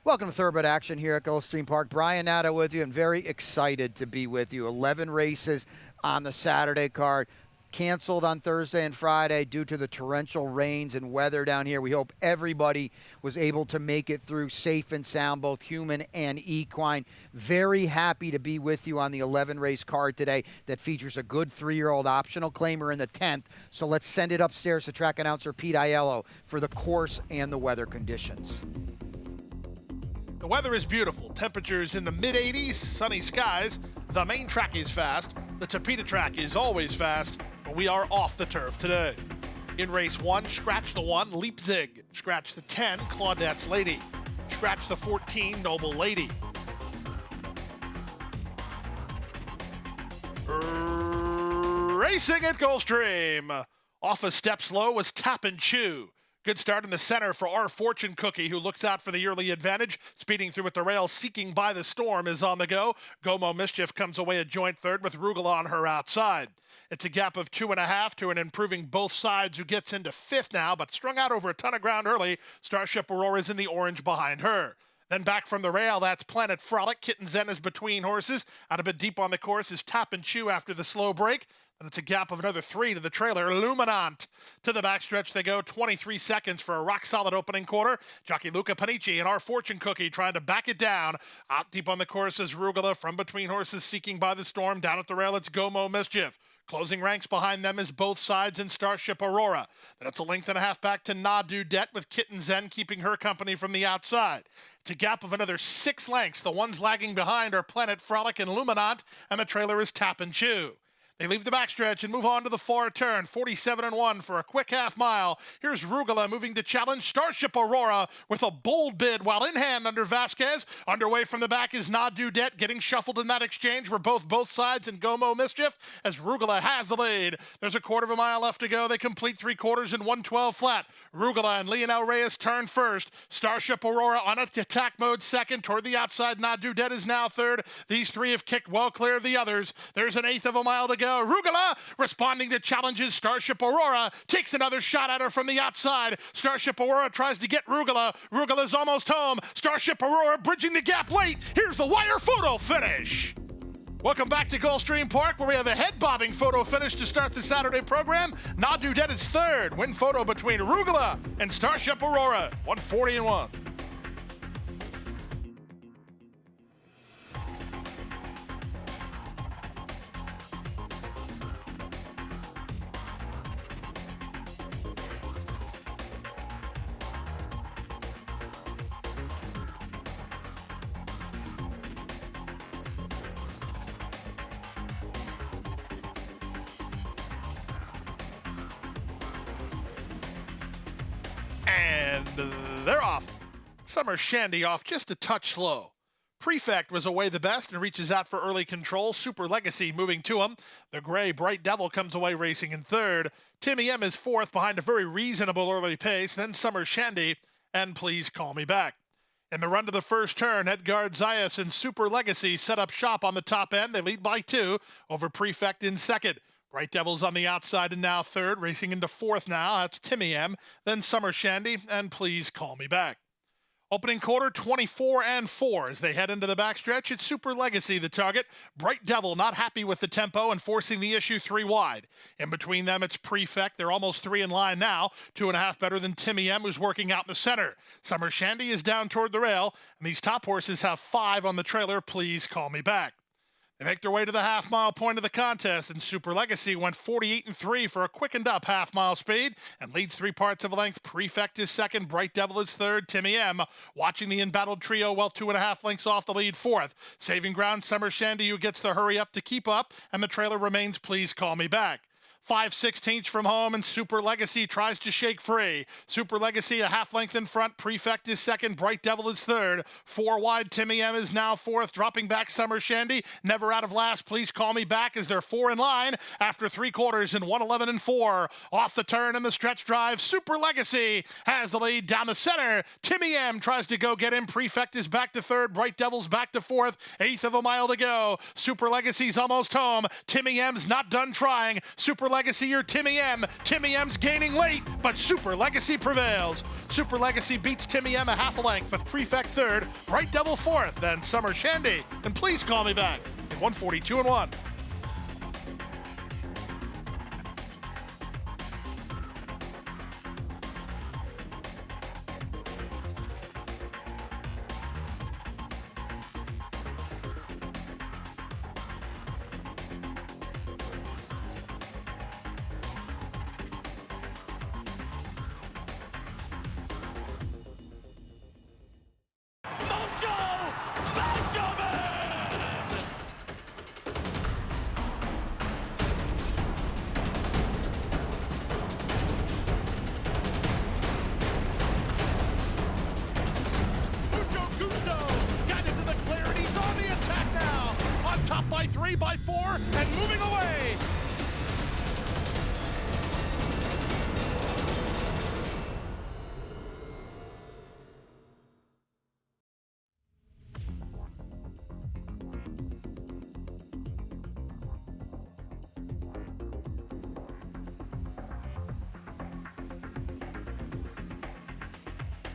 Welcome to Thoroughbred Action here at Gulfstream Park. Brian Natta with you. I'm very excited to be with you. 11 races on the Saturday card. Canceled on Thursday and Friday due to the torrential rains and weather down here. We hope everybody was able to make it through safe and sound, both human and equine. Very happy to be with you on the 11-race card today that features a good 3-year-old optional claimer in the 10th. So let's send it upstairs to track announcer Pete Aiello for the course and the weather conditions. The weather is beautiful. Temperatures in the mid-80s, sunny skies. The main track is fast. The Tapeta track is always fast, but we are off the turf today. In race 1, scratch the 1, Leap Zig. Scratch the 10, Claudette's Lady. Scratch the 14, Noble Lady. Racing at Gulfstream. Off a step slow was Tap and Chew. Good start in the center for our Fortune Cookie, who looks out for the early advantage. Speeding through at the rail, Seeking by the Storm is on the go. Gomo Mischief comes away a joint third with Rugala on her outside. It's a gap of 2.5 to an improving both sides, who gets into 5th now, but strung out over a ton of ground early. Starship Aurora's in the orange behind her. Then back from the rail, that's Planet Frolic. Kitten Zen is between horses. Out a bit deep on the course is Tap and Chew after the slow break. And it's a gap of another 3 to the trailer, Luminant. To the backstretch they go, 23 seconds for a rock-solid opening quarter. Jockey Luca Panici and our Fortune Cookie trying to back it down. Out deep on the course is Rugala. From between horses, Seeking by the Storm. Down at the rail, it's Gomo Mischief. Closing ranks behind them is both sides and Starship Aurora. Then it's a length and a half back to Nadu Det, with Kitten Zen keeping her company from the outside. It's a gap of another 6 lengths. The ones lagging behind are Planet Frolic and Luminant, and the trailer is Tap and Chew. They leave the backstretch and move on to the far turn, 47-1 for a quick half mile. Here's Rugala moving to challenge Starship Aurora with a bold bid while in hand under Vasquez. Underway from the back is Nadu Det, getting shuffled in that exchange were both sides and Gomo Mischief as Rugala has the lead. There's a 1/4 mile left to go. They complete 3/4 in 1:12 flat. Rugala and Leonel Reyes turn first. Starship Aurora on attack mode second. Toward the outside, Nadu Det is now third. These three have kicked well clear of the others. There's an 1/8 of a mile to go. Rugala responding to challenges. Starship Aurora takes another shot at her from the outside. Starship Aurora tries to get Rugala. Rugala's almost home. Starship Aurora bridging the gap late. Here's the wire photo finish. Welcome back to Gulfstream Park, where we have a head-bobbing photo finish to start the Saturday program. Nadu Det is third. Win photo between Rugala and Starship Aurora. 140-1. And they're off. Summer Shandy off just a touch slow. Prefect was away the best and reaches out for early control. Super Legacy moving to him. The gray Bright Devil comes away racing in third. Timmy M is fourth behind a very reasonable early pace. Then Summer Shandy and Please Call Me Back. In the run to the first turn, Edgard Zayas and Super Legacy set up shop on the top end. They lead by 2 over Prefect in second. Bright Devils on the outside and now third, racing into fourth now. That's Timmy M, then Summer Shandy, and Please Call Me Back. Opening quarter, 24-4 as they head into the backstretch. It's Super Legacy, the target. Bright Devil not happy with the tempo and forcing the issue 3 wide. In between them, it's Prefect. They're almost 3 in line now. 2.5 better than Timmy M, who's working out in the center. Summer Shandy is down toward the rail, and these top horses have 5 on the trailer. Please Call Me Back. They make their way to the half-mile point of the contest, and Super Legacy went 48-3 for a quickened-up half-mile speed and leads 3 parts of a length. Prefect is second, Bright Devil is third, Timmy M watching the embattled trio well 2.5 lengths off the lead fourth. Saving ground, Summer Shandy, who gets the hurry up to keep up, and the trailer remains Please Call Me Back. 5/16 from home, and Super Legacy tries to shake free. Super Legacy a half length in front. Prefect is second. Bright Devil is third. 4 wide. Timmy M is now fourth. Dropping back Summer Shandy. Never out of last. Please call me back as they're 4 in line after 3 quarters in 1:11 and 4. Off the turn in the stretch drive. Super Legacy has the lead down the center. Timmy M tries to go get him. Prefect is back to third. Bright Devil's back to fourth. 1/8 of a mile to go. Super Legacy's almost home. Timmy M's not done trying. Super Legacy or Timmy M. Timmy M's gaining late, but Super Legacy prevails. Super Legacy beats Timmy M a half a length, with Prefect third, Bright Devil fourth, then Summer Shandy. And Please Call Me Back in 1:42 and 1. Top by 3, by 4, and moving away.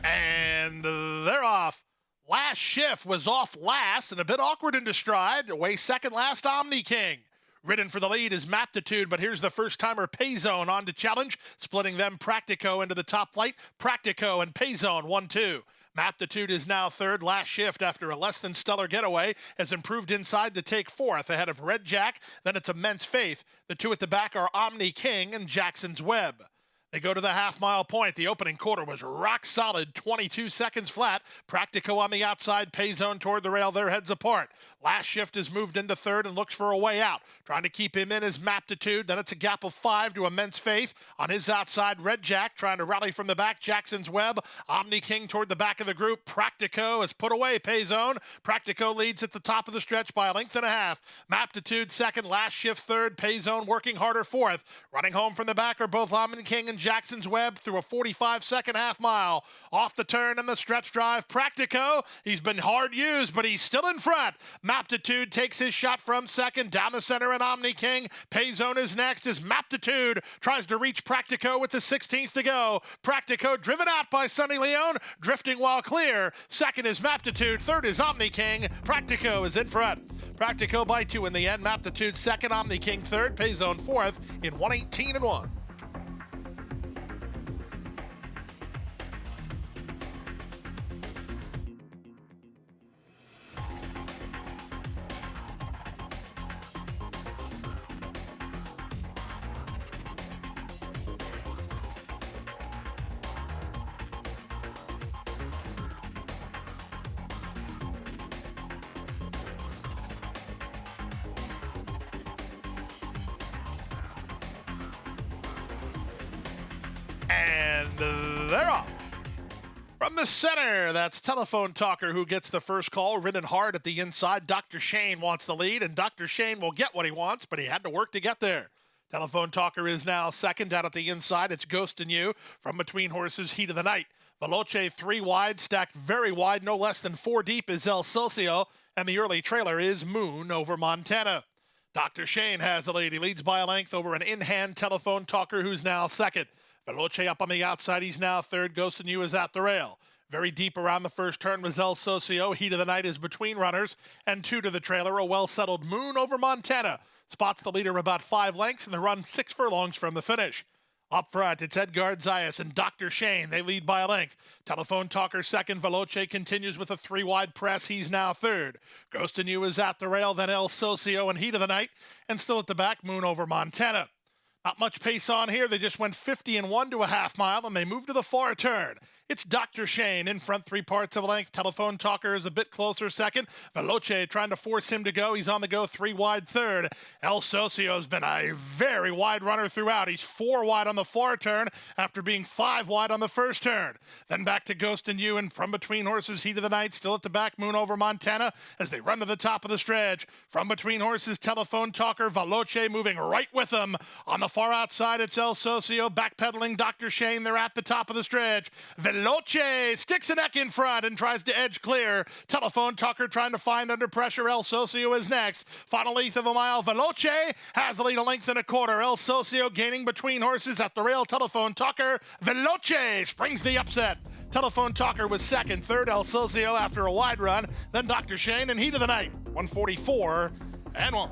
And they're off. Last Shift was off last and a bit awkward into stride. Away second last, Omni King. Ridden for the lead is Maptitude, but here's the first-timer Payzone on to challenge, splitting them Practico into the top flight. Practico and Payzone 1-2. Maptitude is now third. Last Shift, after a less than stellar getaway, has improved inside to take fourth ahead of Red Jack. Then it's Immense Faith. The two at the back are Omni King and Jackson's Web. They go to the half-mile point. The opening quarter was rock solid, 22 seconds flat. Practico on the outside, Payzone toward the rail, their heads apart. Last Shift has moved into third and looks for a way out. Trying to keep him in is Maptitude. Then it's a gap of 5 to Immense Faith. On his outside, Red Jack trying to rally from the back. Jackson's Web. Omni King toward the back of the group. Practico has put away Payzone. Practico leads at the top of the stretch by a length and a half. Maptitude second, Last Shift third. Payzone working harder fourth. Running home from the back are both Omni King and Jackson's Web through a 45-second half mile. Off the turn in the stretch drive, Practico. He's been hard used, but he's still in front. Maptitude takes his shot from second. Down the center and Omni King. Payzone is next as Maptitude tries to reach Practico with the 16th to go. Practico driven out by Sonny Leone, drifting while clear. Second is Maptitude. Third is Omni King. Practico is in front. Practico by 2 in the end. Maptitude second, Omni King third, Payzone fourth in 1:18 and 1. And they're off. From the center, that's Telephone Talker who gets the first call, ridden hard at the inside. Dr. Shane wants the lead, and Dr. Shane will get what he wants, but he had to work to get there. Telephone Talker is now second. Down at the inside, it's Ghost and You. From between horses, Heat of the Night. Veloce 3 wide, stacked very wide, no less than 4 deep is El Socio, and the early trailer is Moon over Montana. Dr. Shane has the lead. He leads by a length over an in-hand Telephone Talker who's now second. Veloce up on the outside. He's now third. Ghost and You is at the rail. Very deep around the first turn was El Socio. Heat of the Night is between runners. And 2 to the trailer. A well-settled Moon over Montana. Spots the leader about 5 lengths and the run 6 furlongs from the finish. Up front, it's Edgard Zayas and Dr. Shane. They lead by a length. Telephone Talker second. Veloce continues with a 3-wide press. He's now third. Ghost and You is at the rail. Then El Socio and Heat of the Night. And still at the back, Moon over Montana. Not much pace on here. They just went 50 and 1 to a half mile, and they move to the far turn. It's Dr. Shane in front 3/4 of a length. Telephone Talker is a bit closer second. Veloce trying to force him to go. He's on the go 3 wide third. El Socio's been a very wide runner throughout. He's 4 wide on the far turn after being 5 wide on the first turn. Then back to Ghost and You and from between horses, Heat of the Night still at the back. Moon over Montana as they run to the top of the stretch. From between horses, Telephone Talker, Veloce moving right with them. On the far outside, it's El Socio backpedaling Dr. Shane. They're at the top of the stretch. Veloce sticks a neck in front and tries to edge clear. Telephone Talker trying to find under pressure. El Socio is next. Final 1/8 of a mile. Veloce has the lead a length and a quarter. El Socio gaining between horses at the rail. Telephone Talker. Veloce springs the upset. Telephone Talker was second. Third, El Socio after a wide run. Then Dr. Shane and Heat of the Night. 144 and 1.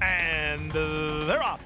And they're off.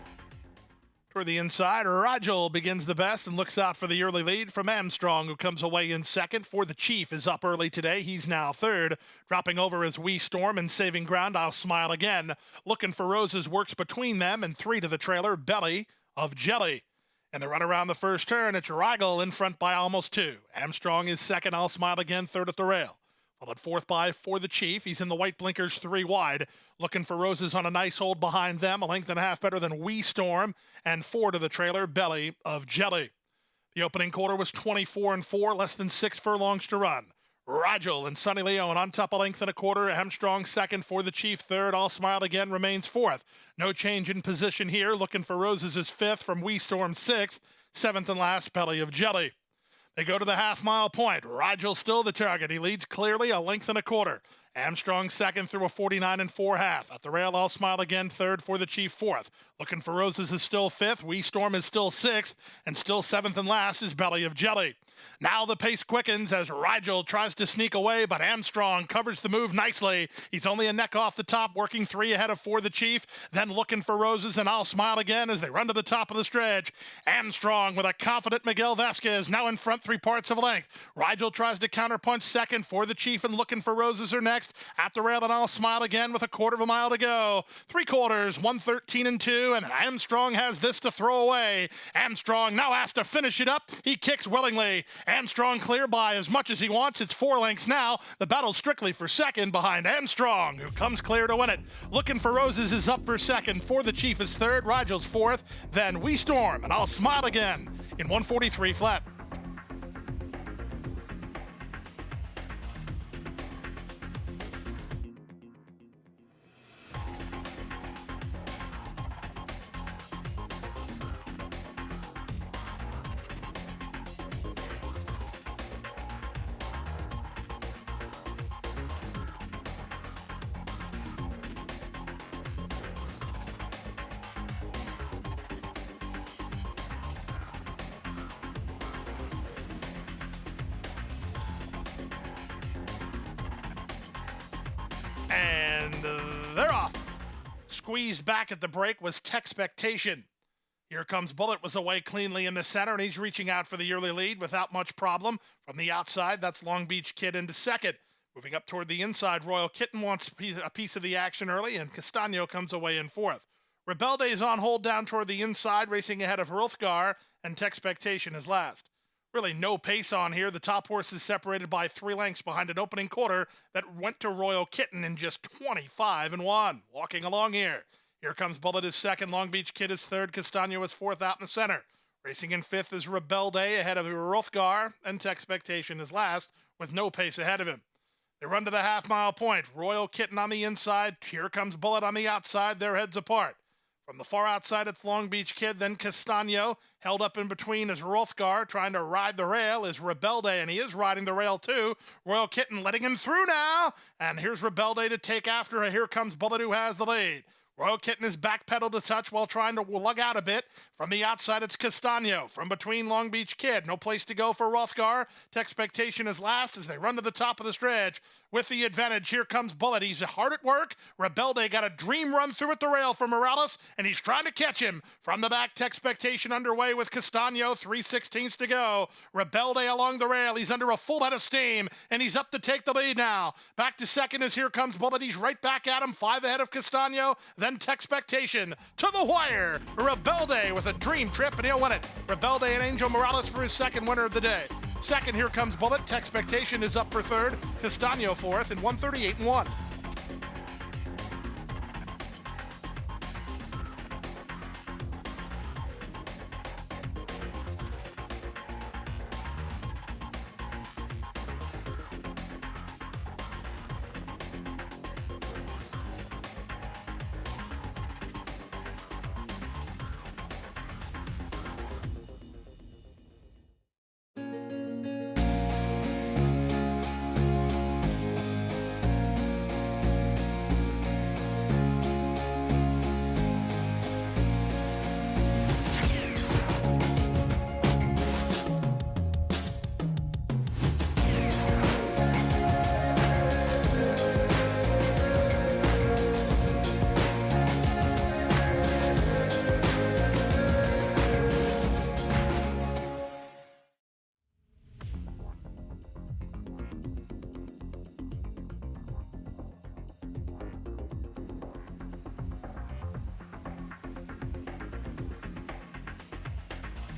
Toward the inside, Rigel begins the best and looks out for the early lead from Armstrong, who comes away in second. For the Chief is up early today. He's now third. Dropping over as We Storm and saving ground, I'll Smile Again. Looking for Roses works between them, and 3 to the trailer, Belly of Jelly. And the run around the first turn, it's Rigel in front by almost 2. Armstrong is second, I'll Smile Again, third at the rail. Followed fourth by For the Chief. He's in the white blinkers 3 wide. Looking for Roses on a nice hold behind them. A length and a half better than We Storm. And 4 to the trailer, Belly of Jelly. The opening quarter was 24 and 4, less than 6 furlongs to run. Rigel and Sonny Leone on top a length and a quarter. Armstrong second, For the Chief third. I'll Smile Again remains fourth. No change in position here. Looking for Roses is fifth, from We Storm sixth. Seventh and last, Belly of Jelly. They go to the half-mile point. Rigel still the target. He leads clearly a length and a quarter. Armstrong second through a 49 and 4 half. At the rail, I'll Smile Again third, For the Chief fourth. Looking for Roses is still fifth. We Storm is still sixth. And still seventh and last is Belly of Jelly. Now the pace quickens as Rigel tries to sneak away, but Armstrong covers the move nicely. He's only a neck off the top, working 3 ahead of For the Chief. Then Looking for Roses and I'll Smile Again as they run to the top of the stretch. Armstrong with a confident Miguel Vasquez now in front 3/4 of a length. Rigel tries to counterpunch second. For the Chief and Looking for Roses are next. At the rail and I'll Smile Again with a 1/4 of a mile to go. 3/4, 1:13 and 2, and Armstrong has this to throw away. Armstrong now has to finish it up. He kicks willingly. Armstrong clear by as much as he wants. It's 4 lengths now. The battle strictly for second behind Armstrong, who comes clear to win it. Looking for Roses is up for second. For the Chief is third. Rigel's fourth. Then We Storm and I'll Smile Again in 143 flat. And they're off. Squeezed back at the break was Texpectation. Here Comes Bullet was away cleanly in the center, and he's reaching out for the early lead without much problem. From the outside, that's Long Beach Kid into second. Moving up toward the inside, Royal Kitten wants a piece of the action early, and Castano comes away in fourth. Rebelde is on hold down toward the inside, racing ahead of Hrothgar, and Texpectation is last. Really no pace on here. The top horse is separated by 3 lengths behind an opening quarter that went to Royal Kitten in just 25 and 1. Walking along here. Here Comes Bullet is second. Long Beach Kid is third. Castano is fourth out in the center. Racing in fifth is Rebelde ahead of Hrothgar, and Texpectation is last with no pace ahead of him. They run to the half-mile point. Royal Kitten on the inside. Here Comes Bullet on the outside. Their heads apart. From the far outside, it's Long Beach Kid, then Castano. Held up in between is Hrothgar. Trying to ride the rail is Rebelde, and he is riding the rail too. Royal Kitten letting him through now. And here's Rebelde to take after. Here Comes Bullet, who has the lead. Royal Kitten is back pedal to touch while trying to lug out a bit. From the outside, it's Castano. From between Long Beach Kid. No place to go for Rothgar. Expectation is last as they run to the top of the stretch. With the advantage, here comes Bullet. He's hard at work. Rebelde got a dream run through at the rail for Morales, and he's trying to catch him. From the back, Expectation underway with Castano. 3/16 to go. Rebelde along the rail. He's under a full head of steam, and he's up to take the lead now. Back to second as here comes Bullet. He's right back at him. 5 ahead of Castano. Then Texpectation to the wire. Rebelde with a dream trip, and he'll win it. Rebelde and Angel Morales for his second winner of the day. Second, here comes Bullet. Texpectation is up for third. Castano fourth in 1:38.1.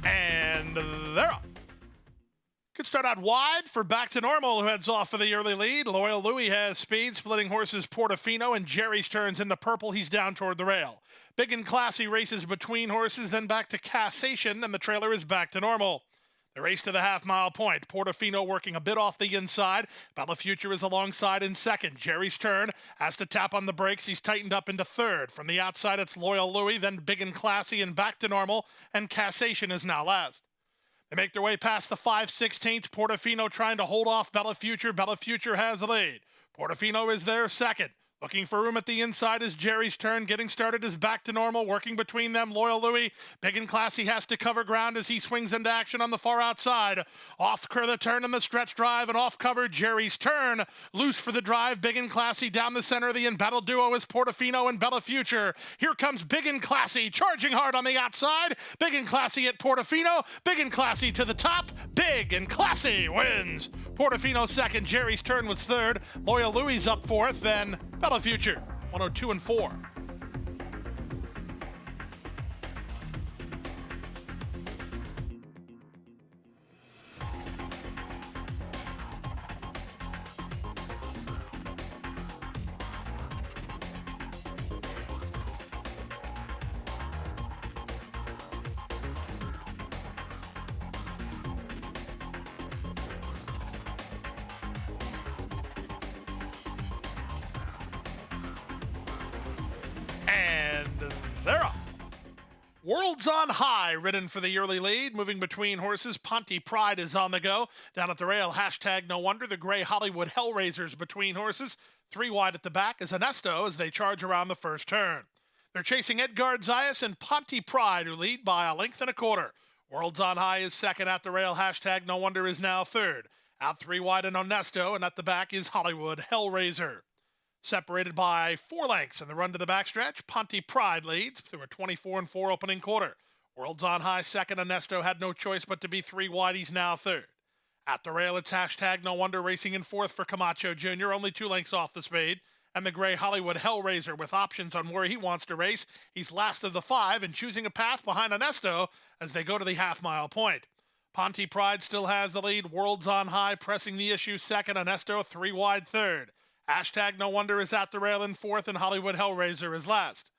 And they're off. Could start out wide for Back to Normal, who heads off for the early lead. Loyal Louis has speed, splitting horses Portofino, and Jerry's turns in the purple. He's down toward the rail. Big and Classy races between horses, then back to Cassation, and the trailer is Back to Normal. The race to the half-mile point. Portofino working a bit off the inside. Bella Future is alongside in second. Jerry's turn has to tap on the brakes. He's tightened up into third. From the outside, it's Loyal Louis, then Big and Classy and Back to Normal, and Cassation is now last. They make their way past the 5/16. Portofino trying to hold off Bella Future. Bella Future has the lead. Portofino is there second. Looking for room at the inside is Jerry's turn. Getting started is Back to Normal. Working between them, Loyal Louis. Big and Classy has to cover ground as he swings into action on the far outside. Off the turn in the stretch drive and off cover Jerry's turn. Loose for the drive. Big and Classy down the center of the embattled duo is Portofino and Bella Future. Here comes Big and Classy charging hard on the outside. Big and Classy at Portofino. Big and Classy to the top. Big and Classy wins. Portofino second. Jerry's turn was third. Loyal Louis up fourth. Then Bella Future, 102 and 4. And they're up. Worlds on High, ridden for the early lead. Moving between horses, Ponte Pride is on the go. Down at the rail, hashtag no wonder. The gray Hollywood Hellraisers between horses. 3 wide at the back is Ernesto as they charge around the first turn. They're chasing Edgar Zayas and Ponte Pride, who lead by 1 1/4 lengths. Worlds on High is second at the rail. Hashtag no wonder is now third. Out 3 wide and Ernesto, and at the back is Hollywood Hellraiser. Separated by 4 lengths in the run to the backstretch, Ponte Pride leads through a 24 and 4 opening quarter. Worlds on High second. Ernesto had no choice but to be 3 wide. He's now third. At the rail, it's hashtag no wonder racing in fourth for Camacho Jr., only 2 lengths off the speed. And the gray Hollywood Hellraiser with options on where he wants to race. He's last of the 5 and choosing a path behind Ernesto as they go to the half-mile point. Ponte Pride still has the lead. Worlds on High pressing the issue second. Ernesto 3 wide third. Hashtag no wonder is at the rail in fourth, and Hollywood Hellraiser is last.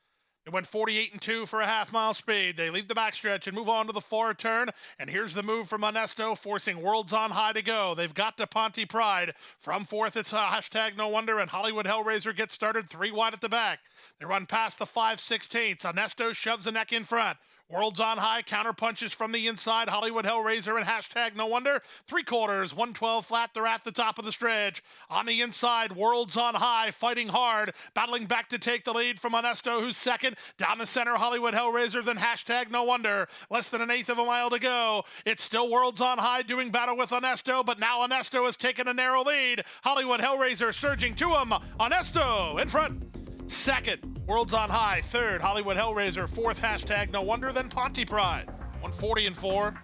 They went 48 and 2 for a half-mile speed. They leave the backstretch and move on to the far turn. And here's the move from Ernesto, forcing Worlds on High to go. They've got to Ponte Pride. From fourth, it's hashtag no wonder, and Hollywood Hellraiser gets started 3 wide at the back. They run past the 5/16. Ernesto shoves the neck in front. Worlds on High, counter punches from the inside. Hollywood Hellraiser and hashtag No Wonder. 3/4, 112 flat. They're at the top of the stretch. On the inside, Worlds on High, fighting hard, battling back to take the lead from Onesto, who's second. Down the center, Hollywood Hellraiser, then hashtag No Wonder. Less than an eighth of a mile to go. It's still Worlds on High doing battle with Onesto, but now Onesto has taken a narrow lead. Hollywood Hellraiser surging to him. Onesto in front. Second, Worlds on High. Third, Hollywood Hellraiser. Fourth, hashtag No Wonder, then Ponte Pride. 140 and 4.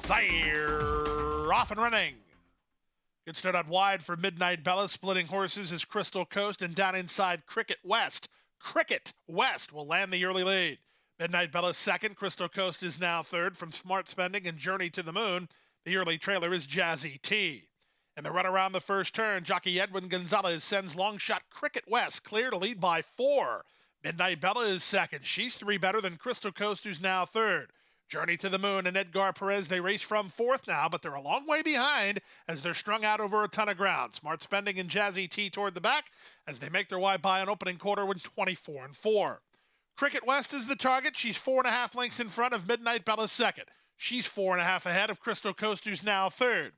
Fire off and running. Good start out wide for Midnight Bella. Splitting horses is Crystal Coast, and down inside Cricket West. Cricket West will land the early lead. Midnight Bella's second. Crystal Coast is now third from Smart Spending and Journey to the Moon. The early trailer is Jazzy T. In the run around the first turn, jockey Edwin Gonzalez sends long shot Cricket West clear to lead by 4. Midnight Bella is second. She's 3 better than Crystal Coast, who's now third. Journey to the Moon and Edgar Perez, they race from 4th now, but they're a long way behind as they're strung out over a ton of ground. Smart Spending and Jazzy T toward the back as they make their way by an opening quarter with 24 and 4. Cricket West is the target. She's 4.5 lengths in front of Midnight Bella's second. She's 4.5 ahead of Crystal Coast, who's now third.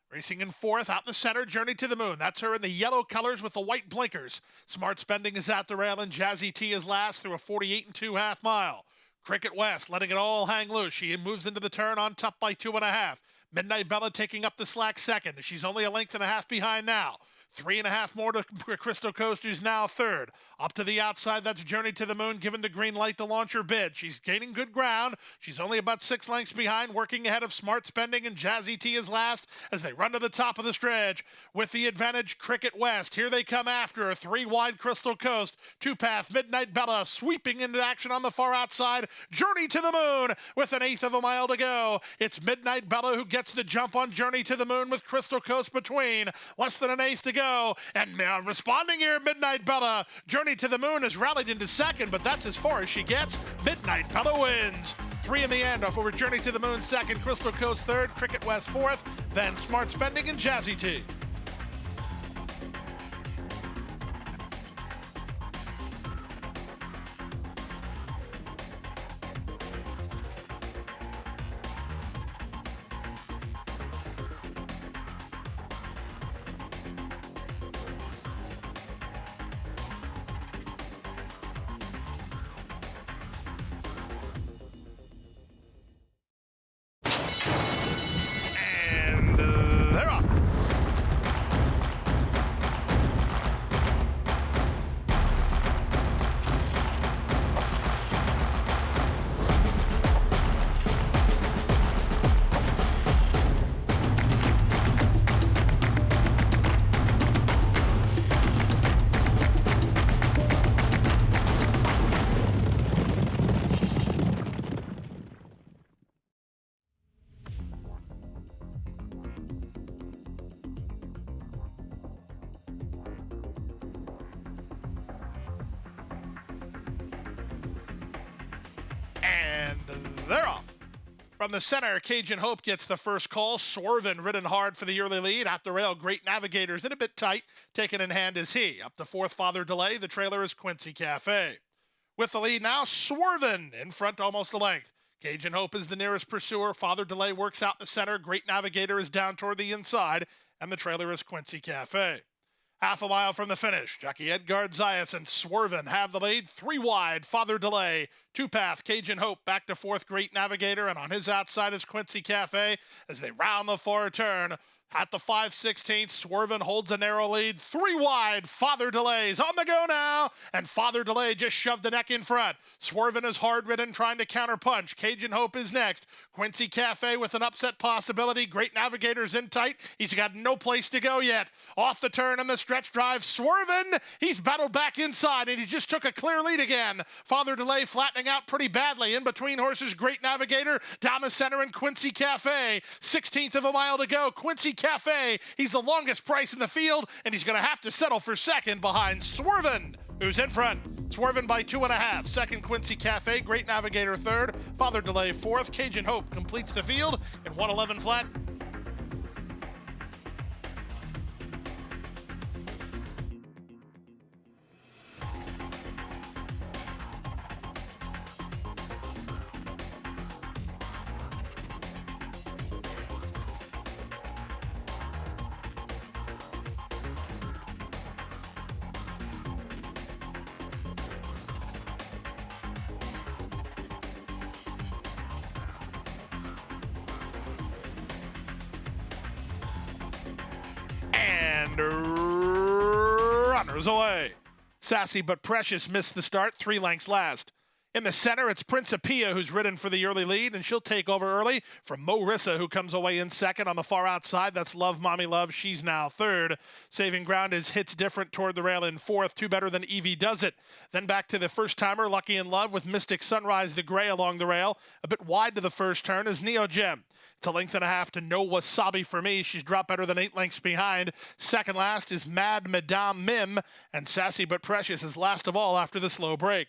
Racing in 4th, out in the center, Journey to the Moon. That's her in the yellow colors with the white blinkers. Smart Spending is at the rail, and Jazzy T is last through a 48 and 2/2 mile. Cricket West letting it all hang loose. She moves into the turn on top by 2.5. Midnight Bella taking up the slack second. She's only a length and a half behind now. 3.5 more to Crystal Coast, who's now third. Up to the outside, that's Journey to the Moon, given the green light to launch her bid. She's gaining good ground. She's only about 6 lengths behind, working ahead of Smart Spending, and Jazzy T is last as they run to the top of the stretch. With the advantage, Cricket West. Here they come after her. 3 wide Crystal Coast. 2-path Midnight Bella sweeping into action on the far outside. Journey to the Moon with an eighth of a mile to go. It's Midnight Bella who gets the jump on Journey to the Moon with Crystal Coast between. Less than an eighth to go. And responding here, Midnight Bella. Journey to the Moon has rallied into second, but that's as far as she gets. Midnight Bella wins. 3 in the end off over Journey to the Moon second, Crystal Coast third, Cricket West fourth, then Smart Spending and Jazzy T. They're off. And they're off. From the center, Cajun Hope gets the first call. Swervin' ridden hard for the early lead. At the rail, Great Navigators in a bit tight. Taken in hand is he. Up to 4th, Father Delay. The trailer is Quincy Cafe. With the lead now, Swervin' in front almost a length. Cajun Hope is the nearest pursuer. Father Delay works out in the center. Great Navigator is down toward the inside. And the trailer is Quincy Cafe. Half a mile from the finish, jockey Edgar Zayas and Swervin' have the lead. 3 wide, Father Delay. 2-path, Cajun Hope back to 4th, Great Navigator, and on his outside is Quincy Cafe as they round the far turn. At the 5/16, Swervin holds a narrow lead. 3 wide. Father Delay's on the go now. And Father Delay just shoved the neck in front. Swervin is hard-ridden, trying to counterpunch. Cajun Hope is next. Quincy Cafe with an upset possibility. Great Navigator's in tight. He's got no place to go yet. Off the turn and the stretch drive. Swervin, he's battled back inside, and he just took a clear lead again. Father Delay flattening out pretty badly. In between horses, Great Navigator, down the center, and Quincy Cafe. 16th of a mile to go. Quincy Cafe, he's the longest price in the field, and he's going to have to settle for second behind Swervin, who's in front. Swervin by 2.5. Second, Quincy Cafe. Great Navigator third. Father Delay fourth. Cajun Hope completes the field in 111 flat. And runners away. Sassy but Precious missed the start, 3 lengths last. In the center, it's Principia who's ridden for the early lead, and she'll take over early from Marissa, who comes away in second. On the far outside, that's Love Mommy Love. She's now third. Saving ground is Hits Different toward the rail in fourth. 2 better than Evie Does It. Then back to the first timer, Lucky in Love with Mystic Sunrise the Gray along the rail. A bit wide to the first turn is Neo Gem. It's a length and a half to No Wasabi for Me. She's dropped better than 8 lengths behind. Second last is Mad Madame Mim, and Sassy but Precious is last of all after the slow break.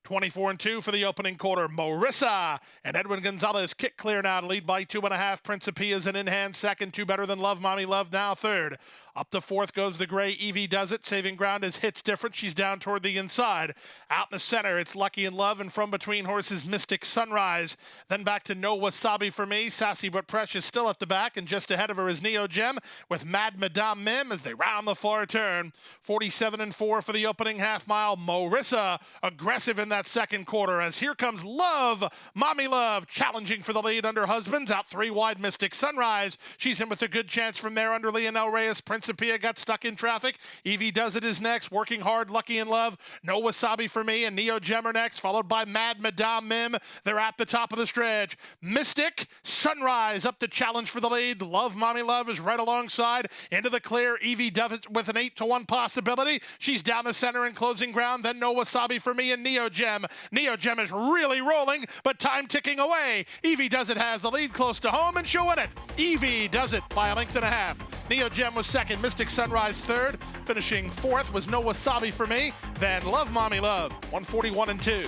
24-2 for the opening quarter. Marissa and Edwin Gonzalez kick clear now to lead by 2.5. Principia's an in-hand second. 2 better than Love Mommy Love now third. Up to fourth goes the Gray. Evie Does It. Saving ground is Hits Different. She's down toward the inside. Out in the center, it's Lucky in Love, and from between horses, Mystic Sunrise. Then back to No Wasabi for Me. Sassy but Precious still at the back, and just ahead of her is Neo Gem with Mad Madame Mim as they round the far turn. 47-4 for the opening half mile. Marissa aggressive in that second quarter as here comes Love Mommy Love challenging for the lead under Husbands. Out 3 wide, Mystic Sunrise. She's in with a good chance from there under Leonel Reyes. Principia got stuck in traffic. Evie Does It is next. Working hard, Lucky in Love. No Wasabi for Me and Neo Gem are next, followed by Mad Madame Mim. They're at the top of the stretch. Mystic Sunrise up to challenge for the lead. Love Mommy Love is right alongside. Into the clear. Evie Does It with an 8-1 possibility. She's down the center and closing ground. Then No Wasabi for Me and Neo Gem. Neo Gem is really rolling, but time ticking away. Evie Does It has the lead close to home, and she'll win it. Evie Does It by a length and a half. Neo Gem was second, Mystic Sunrise third. Finishing fourth was No Wasabi for Me. Then Love Mommy Love, 141-2.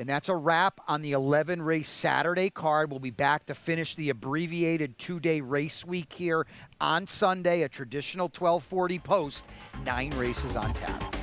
And that's a wrap on the 11-race Saturday card. We'll be back to finish the abbreviated 2-day race week here on Sunday, a traditional 12:40 post, 9 races on tap.